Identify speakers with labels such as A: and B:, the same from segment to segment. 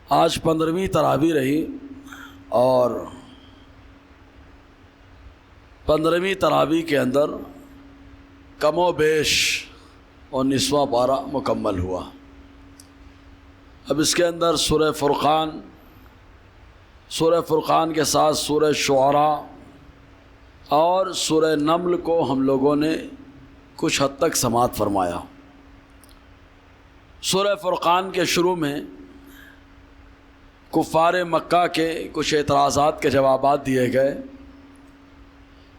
A: آج 15ویں تراویح رہی اور 15ویں تراویح کے اندر کم و بیش 19واں پارہ مکمل ہوا۔ اب اس کے اندر سورہ فرقان کے ساتھ سورہ شعراء اور سورہ نمل کو ہم لوگوں نے کچھ حد تک سماعت فرمایا۔ سورہ فرقان کے شروع میں کفار مکہ کے کچھ اعتراضات کے جوابات دیے گئے،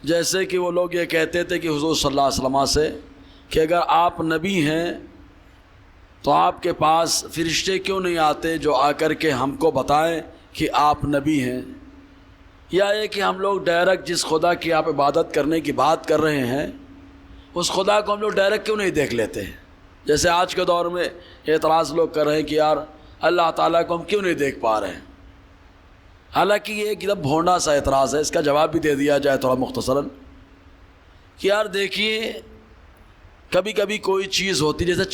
A: جیسے کہ وہ لوگ یہ کہتے تھے کہ حضور صلی اللہ علیہ وسلم سے کہ اگر آپ نبی ہیں تو آپ کے پاس فرشتے کیوں نہیں آتے جو آ کر کے ہم کو بتائیں کہ آپ نبی ہیں، یا یہ کہ ہم لوگ ڈائریکٹ جس خدا کی آپ عبادت کرنے کی بات کر رہے ہیں اس خدا کو ہم لوگ ڈائریکٹ کیوں نہیں دیکھ لیتے ہیں، جیسے آج کے دور میں اعتراض لوگ کر رہے ہیں کہ یار اللہ تعالیٰ کو ہم کیوں نہیں دیکھ پا رہے ہیں۔ حالانکہ یہ ایک دم بھونڈا سا اعتراض ہے، اس کا جواب بھی دے دیا جائے تھوڑا مختصراً کہ یار دیکھیے کبھی کبھی کوئی چیز ہوتی جیسے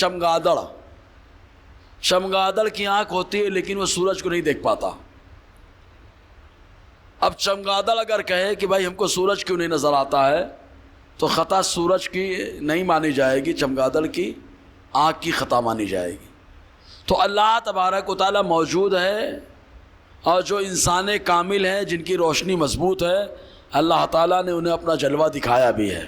A: چمگادڑ کی آنکھ ہوتی ہے لیکن وہ سورج کو نہیں دیکھ پاتا۔ اب چمگادڑ اگر کہے کہ بھائی ہم کو سورج کیوں نہیں نظر آتا ہے تو خطا سورج کی نہیں مانی جائے گی، چمگادڑ کی آنکھ کی خطا مانی جائے گی۔ تو اللہ تبارک و تعالیٰ موجود ہے، اور جو انسان کامل ہیں جن کی روشنی مضبوط ہے اللہ تعالیٰ نے انہیں اپنا جلوہ دکھایا بھی ہے،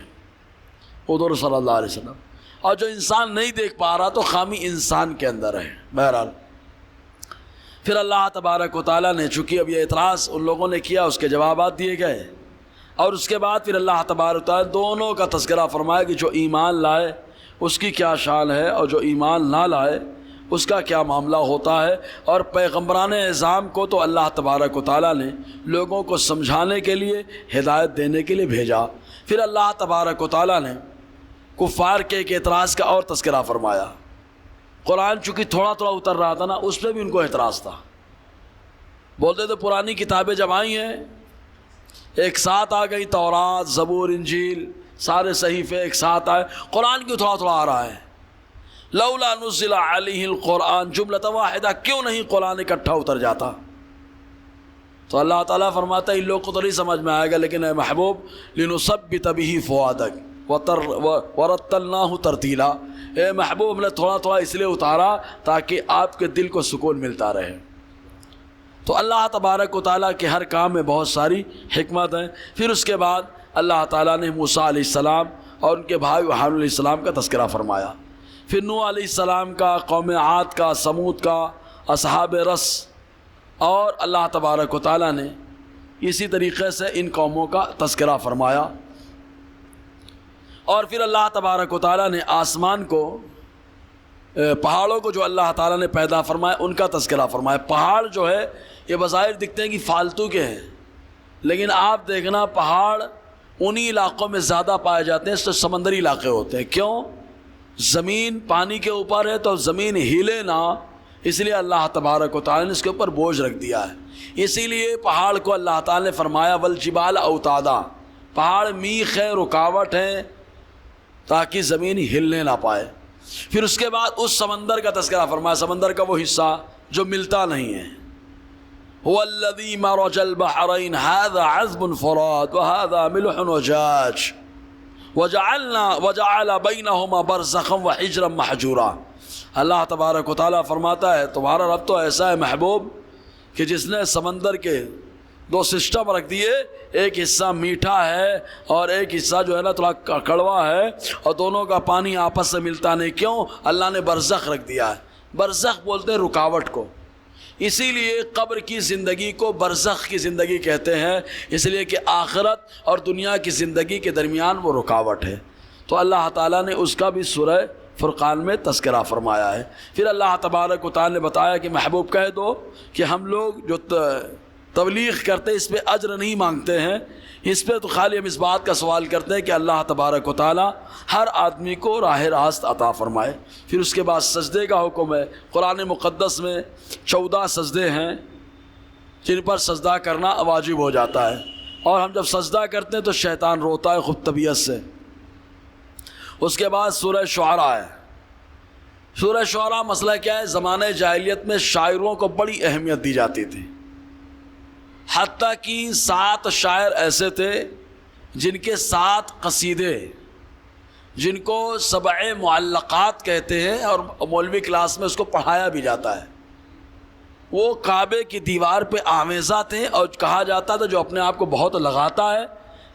A: حضور صلی اللہ علیہ وسلم۔ اور جو انسان نہیں دیکھ پا رہا تو خامی انسان کے اندر ہے۔ بہرحال پھر اللہ تبارک و تعالیٰ نے چونکہ اب یہ اعتراض ان لوگوں نے کیا، اس کے جوابات دیے گئے، اور اس کے بعد پھر اللہ تبارک و تعالیٰ دونوں کا تذکرہ فرمایا کہ جو ایمان لائے اس کی کیا شان ہے اور جو ایمان نہ لائے اس کا کیا معاملہ ہوتا ہے۔ اور پیغمبران اعظام کو تو اللہ تبارک و تعالیٰ نے لوگوں کو سمجھانے کے لیے، ہدایت دینے کے لیے بھیجا۔ پھر اللہ تبارک و تعالیٰ نے کفار کے ایک اعتراض کا اور تذکرہ فرمایا۔ قرآن چونکہ تھوڑا تھوڑا اتر رہا تھا نا، اس پہ بھی ان کو اعتراض تھا۔ بولتے تھے پرانی کتابیں جب آئی ہیں ایک ساتھ آ گئی، تورات، زبور، انجیل، سارے صحیفے ایک ساتھ آئے، قرآن کیوں تھوڑا تھوڑا آ رہا ہے؟ لولا نزل علیہ القرآن جملۃ واحدہ، کیوں نہیں قرآن اکٹھا اتر جاتا؟ تو اللہ تعالیٰ فرماتا ہے ان لوگوں کو تو نہیں سمجھ میں آئے گا، لیکن اے محبوب لنثبت بہ فؤادک ورتلناہ ترتیلا، اے محبوب ہم نے تھوڑا تھوڑا اس لیے اتارا تاکہ آپ کے دل کو سکون ملتا رہے۔ تو اللہ تبارک و تعالیٰ کے ہر کام میں بہت ساری حکمت ہیں۔ پھر اس کے بعد اللہ تعالیٰ نے موسیٰ علیہ السلام اور ان کے بھائی ہارون علیہ السلام کا تذکرہ فرمایا، پھر نوح علیہ السلام کا، قوم عاد کا، سمود کا، اصحاب رس، اور اللہ تبارک و تعالیٰ نے اسی طریقے سے ان قوموں کا تذکرہ فرمایا۔ اور پھر اللہ تبارک و تعالیٰ نے آسمان کو، پہاڑوں کو جو اللہ تعالیٰ نے پیدا فرمایا ان کا تذکرہ فرمایا۔ پہاڑ جو ہے یہ بظاہر دکھتے ہیں کہ فالتو کے ہیں، لیکن آپ دیکھنا پہاڑ انہی علاقوں میں زیادہ پائے جاتے ہیں تو سمندری علاقے ہوتے ہیں۔ کیوں؟ زمین پانی کے اوپر ہے تو زمین ہلے نہ، اس لیے اللہ تبارک و تعالیٰ نے اس کے اوپر بوجھ رکھ دیا ہے۔ اسی لیے پہاڑ کو اللہ تعالیٰ نے فرمایا والجبال اوتادا، پہاڑ میخ ہے، رکاوٹ ہے تاکہ زمین ہلنے نہ پائے۔ پھر اس کے بعد اس سمندر کا تذکرہ فرمایا، سمندر کا وہ حصہ جو ملتا نہیں ہے۔ هو الذی مرج البحرین هذا عذب فرات وهذا ملح وجاج وجعل بینہما برزخا وحجرا محجورا۔ اللہ تبارک و تعالیٰ فرماتا ہے تمہارا رب تو ایسا ہے محبوب کہ جس نے سمندر کے دو سسٹم رکھ دیے، ایک حصہ میٹھا ہے اور ایک حصہ جو ہے نا تھوڑا کڑوا ہے، اور دونوں کا پانی آپس سے ملتا نہیں۔ کیوں؟ اللہ نے برزخ رکھ دیا ہے۔ برزخ بولتے ہیں رکاوٹ کو، اسی لیے قبر کی زندگی کو برزخ کی زندگی کہتے ہیں، اس لیے کہ آخرت اور دنیا کی زندگی کے درمیان وہ رکاوٹ ہے۔ تو اللہ تعالیٰ نے اس کا بھی سورہ فرقان میں تذکرہ فرمایا ہے۔ پھر اللہ تبارک و تعالیٰ نے بتایا کہ محبوب کہہ دو کہ ہم لوگ جو تبلیغ کرتے اس پہ اجر نہیں مانگتے ہیں، اس پہ تو خالی ہم اس بات کا سوال کرتے ہیں کہ اللہ تبارک و تعالیٰ ہر آدمی کو راہ راست عطا فرمائے۔ پھر اس کے بعد سجدے کا حکم ہے۔ قرآن مقدس میں 14 سجدے ہیں جن پر سجدہ کرنا واجب ہو جاتا ہے، اور ہم جب سجدہ کرتے ہیں تو شیطان روتا ہے خود طبیعت سے۔ اس کے بعد سورہ شعراء ہے، سورہ شعراء مسئلہ کیا ہے؟ زمانہ جاہلیت میں شاعروں کو بڑی اہمیت دی جاتی تھی، حتیٰ کہ 7 شاعر ایسے تھے جن کے 7 قصیدے، جن کو 7 معلقات کہتے ہیں اور مولوی کلاس میں اس کو پڑھایا بھی جاتا ہے، وہ کعبے کی دیوار پہ آویزہ تھے اور کہا جاتا تھا جو اپنے آپ کو بہت لگاتا ہے،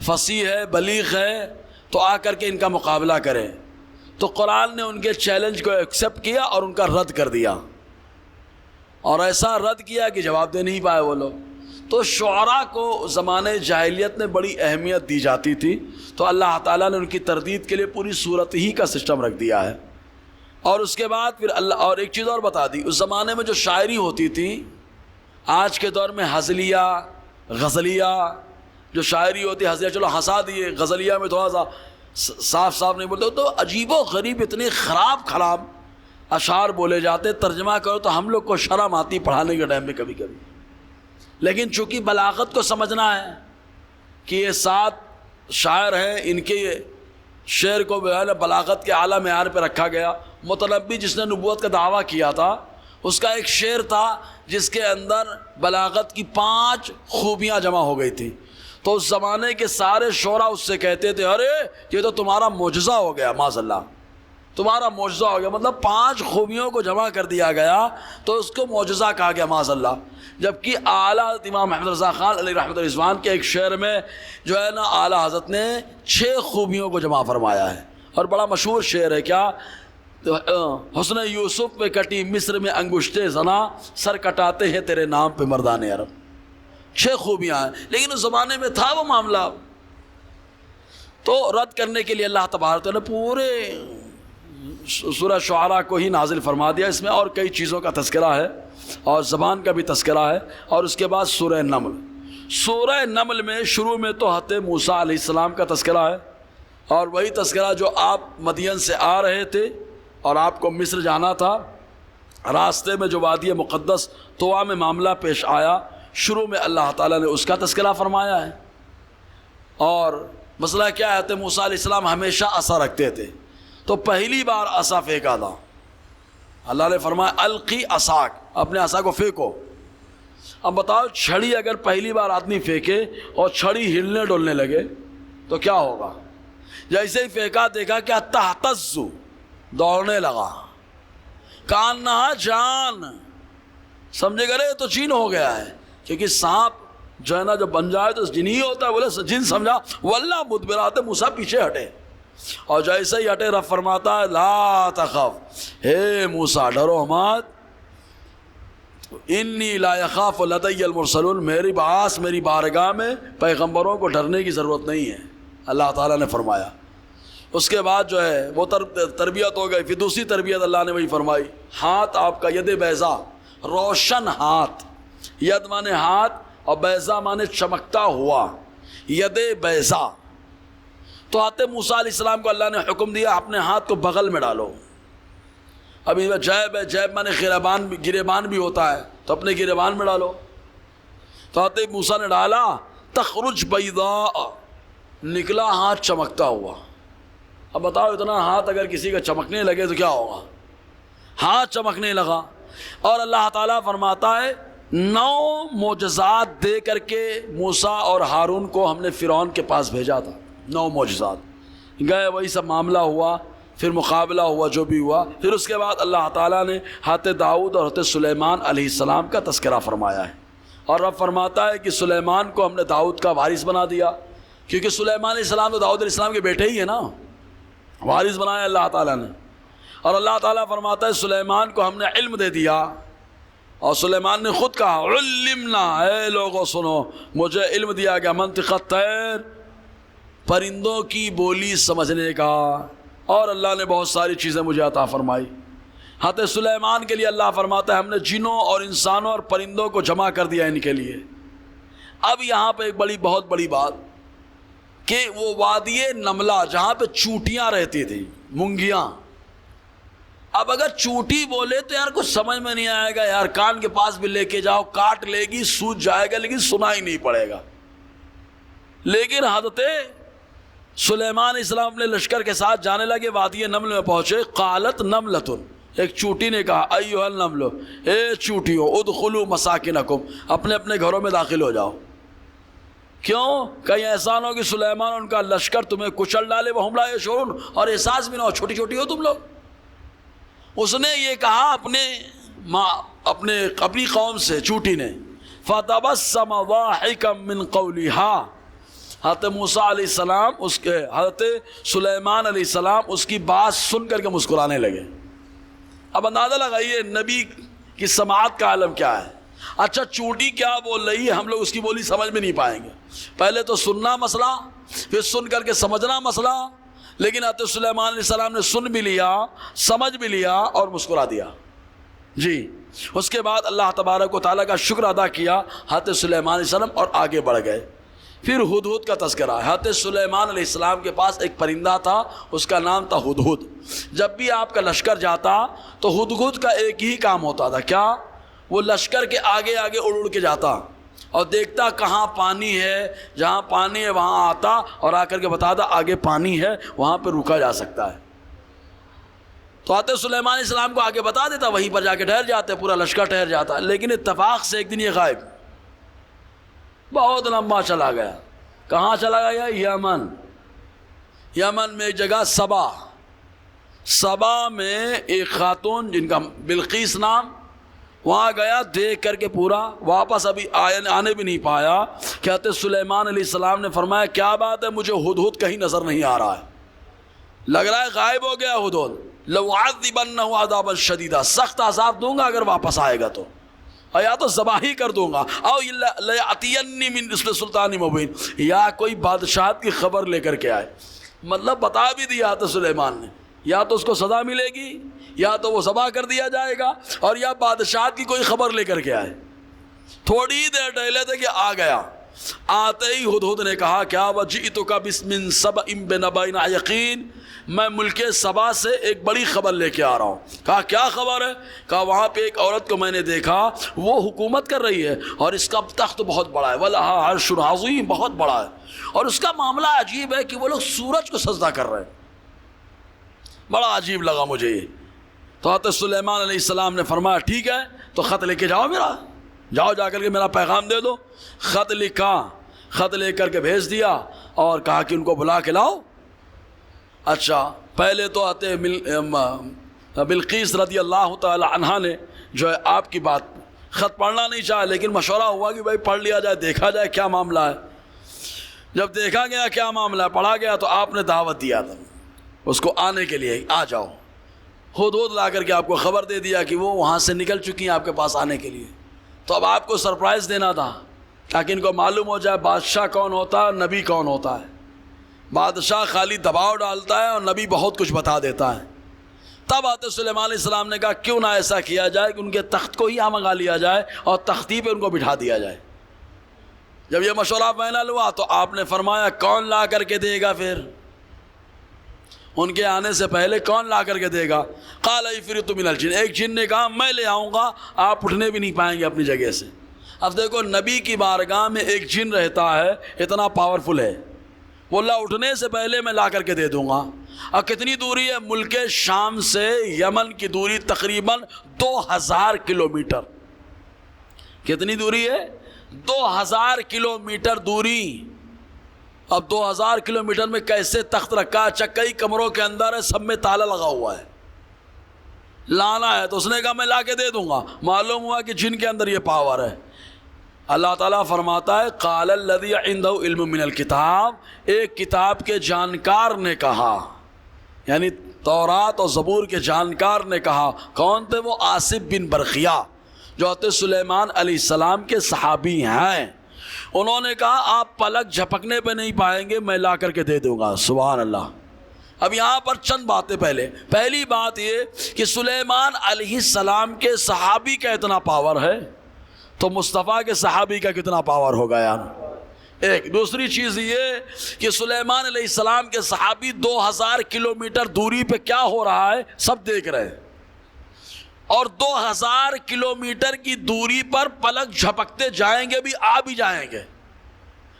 A: فصیح ہے، بلیغ ہے، تو آ کر کے ان کا مقابلہ کریں۔ تو قرآن نے ان کے چیلنج کو ایکسیپٹ کیا اور ان کا رد کر دیا، اور ایسا رد کیا کہ جواب دے نہیں پائے وہ لوگ۔ تو شعراء کو زمانہ جاہلیت میں بڑی اہمیت دی جاتی تھی، تو اللہ تعالیٰ نے ان کی تردید کے لیے پوری صورت ہی کا سسٹم رکھ دیا ہے۔ اور اس کے بعد پھر اللہ اور ایک چیز اور بتا دی، اس زمانے میں جو شاعری ہوتی تھی، آج کے دور میں ہزلیہ، غزلیہ جو شاعری ہوتی ہے، ہزلیہ چلو ہنسا دیے، غزلیہ میں تھوڑا سا صاف نہیں بولتے، تو عجیب و غریب اتنے خراب اشعار بولے جاتے، ترجمہ کرو تو ہم لوگ کو شرم آتی پڑھانے کے ٹائم میں کبھی کبھی، لیکن چونکہ بلاغت کو سمجھنا ہے کہ یہ 7 شاعر ہیں، ان کے شعر کو بلاغت کے اعلیٰ معیار پہ رکھا گیا۔ متنبی جس نے نبوت کا دعویٰ کیا تھا، اس کا ایک شعر تھا جس کے اندر بلاغت کی 5 خوبیاں جمع ہو گئی تھی، تو اس زمانے کے سارے شعراء اس سے کہتے تھے ارے یہ تو تمہارا معجزہ ہو گیا، معاذ اللہ تمہارا معجزہ ہو گیا، مطلب 5 خوبیوں کو جمع کر دیا گیا تو اس کو معجزہ کہا گیا، معاذ اللہ۔ جبکہ اعلیٰ امام محمد رضا خان علیہ رحمۃ رضوان کے ایک شعر میں جو ہے نا اعلیٰ حضرت نے 6 خوبیوں کو جمع فرمایا ہے، اور بڑا مشہور شعر ہے، کیا؟ حسن یوسف پہ کٹی مصر میں انگشتے زنا، سر کٹاتے ہیں تیرے نام پہ مردان عرب۔ 6 خوبیاں ہیں، لیکن اس زمانے میں تھا وہ معاملہ، تو رد کرنے کے لیے اللہ تبارک نے پورے سورہ شعراء کو ہی نازل فرما دیا۔ اس میں اور کئی چیزوں کا تذکرہ ہے اور زبان کا بھی تذکرہ ہے۔ اور اس کے بعد سورہ نمل میں شروع میں تو حضرت موسیٰ علیہ السلام کا تذکرہ ہے، اور وہی تذکرہ جو آپ مدین سے آ رہے تھے اور آپ کو مصر جانا تھا، راستے میں جو وادی مقدس طویٰ میں معاملہ پیش آیا، شروع میں اللہ تعالیٰ نے اس کا تذکرہ فرمایا ہے۔ اور مسئلہ کیا ہے؟ حضرت موسیٰ علیہ السلام ہمیشہ عصا رکھتے تھے، تو پہلی بار عصا پھینکا تھا، اللہ نے فرمایا القی عصاک، اپنے عصا کو پھینکو۔ اب بتاؤ چھڑی اگر پہلی بار آدمی پھینکے اور چھڑی ہلنے ڈولنے لگے تو کیا ہوگا؟ جیسے ہی پھینکا دیکھا کیا تہتز، دوڑنے لگا، کانہا جان، سمجھے گا رے تو جن ہو گیا ہے، کیونکہ سانپ جو ہے نا جب بن جائے تو جن ہی ہوتا ہے، بولے جن سمجھا، واللہ مدبرات، موسیٰ پیچھے ہٹے، اور جیسے ہی ہٹے رب فرماتا ہے لا تخف، اے موسیٰ ڈرو مت، انی لا یخاف لدی المرسلون، میری باس میری بارگاہ میں پیغمبروں کو ڈرنے کی ضرورت نہیں ہے، اللہ تعالیٰ نے فرمایا۔ اس کے بعد جو ہے وہ تربیت ہو گئی، پھر دوسری تربیت اللہ نے وہی فرمائی، ہاتھ آپ کا ید بیضا، روشن ہاتھ، ید مانے ہاتھ اور بیضا مانے چمکتا ہوا، ید بیضا۔ تو حضرت موسیٰ علیہ السلام کو اللہ نے حکم دیا اپنے ہاتھ کو بغل میں ڈالو۔ ابھی جیب ہے، جیب مانے گریبان بھی ہوتا ہے، تو اپنے گریبان میں ڈالو۔ تو حضرت موسیٰ نے ڈالا، تخرج بیضاء، نکلا ہاتھ چمکتا ہوا۔ اب بتاؤ اتنا ہاتھ اگر کسی کا چمکنے لگے تو کیا ہوگا؟ ہاتھ چمکنے لگا۔ اور اللہ تعالیٰ فرماتا ہے 9 معجزات دے کر کے موسیٰ اور ہارون کو ہم نے فرعون کے پاس بھیجا تھا، 9 معجزات گئے، وہی سب معاملہ ہوا، پھر مقابلہ ہوا جو بھی ہوا۔ پھر اس کے بعد اللہ تعالیٰ نے حضرت داؤد اور حضرت سلیمان علیہ السلام کا تذکرہ فرمایا ہے، اور رب فرماتا ہے کہ سلیمان کو ہم نے داؤد کا وارث بنا دیا، کیونکہ سلیمان علیہ السلام تو داؤد علیہ السلام کے بیٹے ہی ہیں نا، وارث بنایا اللہ تعالیٰ نے۔ اور اللہ تعالیٰ فرماتا ہے سلیمان کو ہم نے علم دے دیا، اور سلیمان نے خود کہا علمنا، اے لوگوں سنو مجھے علم دیا گیا منطق الطیر، پرندوں کی بولی سمجھنے کا، اور اللہ نے بہت ساری چیزیں مجھے عطا فرمائی۔ حضرت سلیمان کے لیے اللہ فرماتا ہے ہم نے جنوں اور انسانوں اور پرندوں کو جمع کر دیا ان کے لیے۔ اب یہاں پہ ایک بہت بڑی بات کہ وہ وادی نملہ جہاں پہ چونٹیاں رہتی تھیں، مونگیاں، اب اگر چونٹی بولے تو یار کچھ سمجھ میں نہیں آئے گا، یار کان کے پاس بھی لے کے جاؤ کاٹ لے گی، سوج جائے گا، لیکن سنا ہی نہیں پڑے گا۔ لیکن حضرت سلیمان اسلام اپنے لشکر کے ساتھ جانے لگے، وادی نمل میں پہنچے، قالت نملۃ، ایک چوٹی نے کہا ایھا النمل، اے چوٹیو ادخلوا مساکنکم، اپنے اپنے گھروں میں داخل ہو جاؤ۔ کیوں؟ کہیں ایسا نہ ہو کہ سلیمان ان کا لشکر تمہیں کچل ڈالے، وہم لا یشعرون، اور احساس بھی نہ ہو، چھوٹی چھوٹی ہو تم لوگ۔ اس نے یہ کہا اپنی قوم سے، چوٹی نے، فتبسم ضاحکا من قولها، حضرت موسیٰ علیہ السلام حضرت سلیمان علیہ السلام اس کی بات سن کر کے مسکرانے لگے۔ اب اندازہ لگائیے نبی کی سماعت کا عالم کیا ہے۔ اچھا چوٹی کیا بول رہی ہے ہم لوگ اس کی بولی سمجھ میں نہیں پائیں گے، پہلے تو سننا مسئلہ، پھر سن کر کے سمجھنا مسئلہ، لیکن حضرت سلیمان علیہ السلام نے سن بھی لیا، سمجھ بھی لیا اور مسکرا دیا۔ جی اس کے بعد اللہ تبارک و تعالیٰ کا شکر ادا کیا حضرت سلیمان علیہ السلام اور آگے بڑھ گئے۔ پھر ہدہد کا تذکرہ ہے۔ حضرت سلیمان علیہ السلام کے پاس ایک پرندہ تھا، اس کا نام تھا ہدہد۔ جب بھی آپ کا لشکر جاتا تو ہدہد کا ایک ہی کام ہوتا تھا، کیا؟ وہ لشکر کے آگے آگے اڑ اڑ کے جاتا اور دیکھتا کہاں پانی ہے، جہاں پانی ہے وہاں آتا اور آ کر کے بتاتا آگے پانی ہے، وہاں پہ رکا جا سکتا ہے۔ تو حضرت سلیمان علیہ السلام کو آگے بتا دیتا، وہیں پر جا کے ٹھہر جاتے، پورا لشکر ٹھہر جاتا۔ لیکن اتفاق سے ایک دن یہ غائب، بہت لمبا چلا گیا۔ کہاں چلا گیا؟ یمن۔ یمن میں ایک جگہ سبا میں ایک خاتون جن کا بلقیس نام، وہاں گیا، دیکھ کر کے پورا واپس ابھی آنے بھی نہیں پایا کہ حضرت سلیمان علیہ السلام نے فرمایا کیا بات ہے، مجھے ہدہد کہیں نظر نہیں آ رہا ہے، لگ رہا ہے غائب ہو گیا ہدہد۔ لَأُعَذِّبَنَّهُ عَذَابًا شَدِيدًا، سخت عذاب دوں گا اگر واپس آئے گا تو، یا تو ذبح ہی کر دوں گا، او لَيَأْتِيَنِّي مِنْ سُلْطَانٍ مُبِينٍ، یا کوئی بادشاہت کی خبر لے کر کے آئے۔ مطلب بتا بھی دیا حضرت سلیمان نے، یا تو اس کو سزا ملے گی، یا تو وہ ذبح کر دیا جائے گا، اور یا بادشاہت کی کوئی خبر لے کر کے آئے۔ تھوڑی دیر ٹہلے تھے کہ آ گیا۔ آتے ہی ہدہد نے کہا کیا وجئتک باسم سبأ بنبأ یقین، میں ملک سبا سے ایک بڑی خبر لے کے آ رہا ہوں۔ کہا کیا خبر ہے؟ کہا وہاں پہ ایک عورت کو میں نے دیکھا، وہ حکومت کر رہی ہے اور اس کا تخت بہت بڑا ہے، وَلَهَا عَرْشٌ عَظِيمٌ، بہت بڑا ہے، اور اس کا معاملہ عجیب ہے کہ وہ لوگ سورج کو سجدہ کر رہے ہیں۔ بڑا عجیب لگا مجھے یہ۔ تو حضرت سلیمان علیہ السلام نے فرمایا ٹھیک ہے تو خط لے کے جاؤ، میرا جاؤ جا کر کے میرا پیغام دے دو۔ خط لکھا، خط لے کر کے بھیج دیا اور کہا کہ ان کو بلا کے لاؤ۔ اچھا پہلے تو آتے بلقیس رضی اللہ تعالی عنہا نے جو ہے آپ کی بات خط پڑھنا نہیں چاہا، لیکن مشورہ ہوا کہ بھائی پڑھ لیا جائے، دیکھا جائے کیا معاملہ ہے۔ جب دیکھا گیا کیا معاملہ ہے، پڑھا گیا، تو آپ نے دعوت دیا تھا اس کو آنے کے لیے، آ جاؤ۔ ہدہد لا کر کے آپ کو خبر دے دیا کہ وہ وہاں سے نکل چکی ہیں آپ کے پاس آنے کے لیے۔ تو اب آپ کو سرپرائز دینا تھا تاکہ ان کو معلوم ہو جائے بادشاہ کون ہوتا ہے، نبی کون ہوتا ہے۔ بادشاہ خالی دباؤ ڈالتا ہے اور نبی بہت کچھ بتا دیتا ہے۔ تب حضرت سلیمان علیہ السلام نے کہا کیوں نہ ایسا کیا جائے کہ ان کے تخت کو ہی یہاں منگا لیا جائے اور تختی پہ ان کو بٹھا دیا جائے۔ جب یہ مشورہ فائنل ہوا تو آپ نے فرمایا کون لا کر کے دے گا؟ پھر ان کے آنے سے پہلے کون لا کر کے دے گا؟ قال عفریت من الجن، ایک جن نے کہا میں لے آؤں گا، آپ اٹھنے بھی نہیں پائیں گے اپنی جگہ سے۔ اب دیکھو نبی کی بارگاہ میں ایک جن رہتا ہے، اتنا پاورفل ہے، وہ اللہ اٹھنے سے پہلے میں لا کر کے دے دوں گا۔ اور کتنی دوری ہے ملک شام سے یمن کی دوری؟ تقریباً 2000 کلومیٹر۔ کتنی دوری ہے؟ 2000 کلومیٹر دوری۔ اب 2000 کلومیٹر میں کیسے تخت رکھا ہے؟ کئی کمروں کے اندر ہے، سب میں تالا لگا ہوا ہے، لانا ہے۔ تو اس نے کہا میں لا کے دے دوں گا۔ معلوم ہوا کہ جن کے اندر یہ پاور ہے۔ اللہ تعالیٰ فرماتا ہے قال الذی عنده علم من الکتاب، ایک کتاب کے جانکار نے کہا، یعنی تورات اور زبور کے جانکار نے کہا۔ کون تھے وہ؟ آصف بن برخیہ، جو حضرت سلیمان علیہ السلام کے صحابی ہیں۔ انہوں نے کہا آپ پلک جھپکنے پہ نہیں پائیں گے، میں لا کر کے دے دوں گا۔ سبحان اللہ۔ اب یہاں پر چند باتیں پہلی بات یہ کہ سلیمان علیہ السلام کے صحابی کا اتنا پاور ہے تو مصطفیٰ کے صحابی کا کتنا پاور ہوگا یار۔ ایک دوسری چیز یہ کہ سلیمان علیہ السلام کے صحابی 2000 کلومیٹر دوری پہ کیا ہو رہا ہے سب دیکھ رہے ہیں، اور 2000 کلومیٹر کی دوری پر پلک جھپکتے جائیں گے بھی، آ بھی جائیں گے۔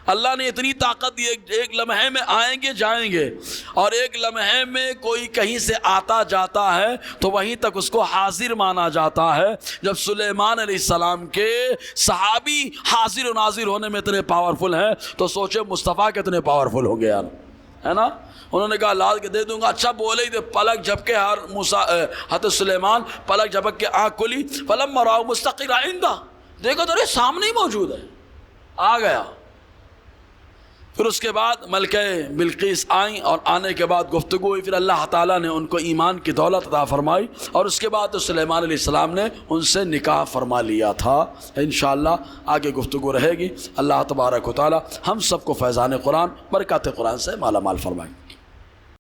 A: اللہ نے اتنی طاقت دی، ایک لمحے میں آئیں گے جائیں گے، اور ایک لمحے میں کوئی کہیں سے آتا جاتا ہے تو وہیں تک اس کو حاضر مانا جاتا ہے۔ جب سلیمان علیہ السلام کے صحابی حاضر و ناظر ہونے میں اتنے پاورفل ہیں تو سوچے مصطفیٰ کتنے پاورفل ہوں گے یار، ہے نا؟ انہوں نے کہا لاد کے دے دوں گا، اچھا بولے ہی دے، پلک جھپکے حضرت سلیمان پلک جھپک کے آنکھ کھلی، فلما رأوا مستقرا عندہ، دیکھو تو سامنے ہی موجود ہے، آ گیا۔ پھر اس کے بعد ملکہ بلقیس آئیں، اور آنے کے بعد گفتگو ہوئی، پھر اللہ تعالیٰ نے ان کو ایمان کی دولت عطا فرمائی، اور اس کے بعد تو سلیمان علیہ السلام نے ان سے نکاح فرما لیا تھا۔ انشاءاللہ آگے گفتگو رہے گی۔ اللہ تبارک و تعالیٰ ہم سب کو فیضان قرآن، برکات قرآن سے مالا مال فرمائیں۔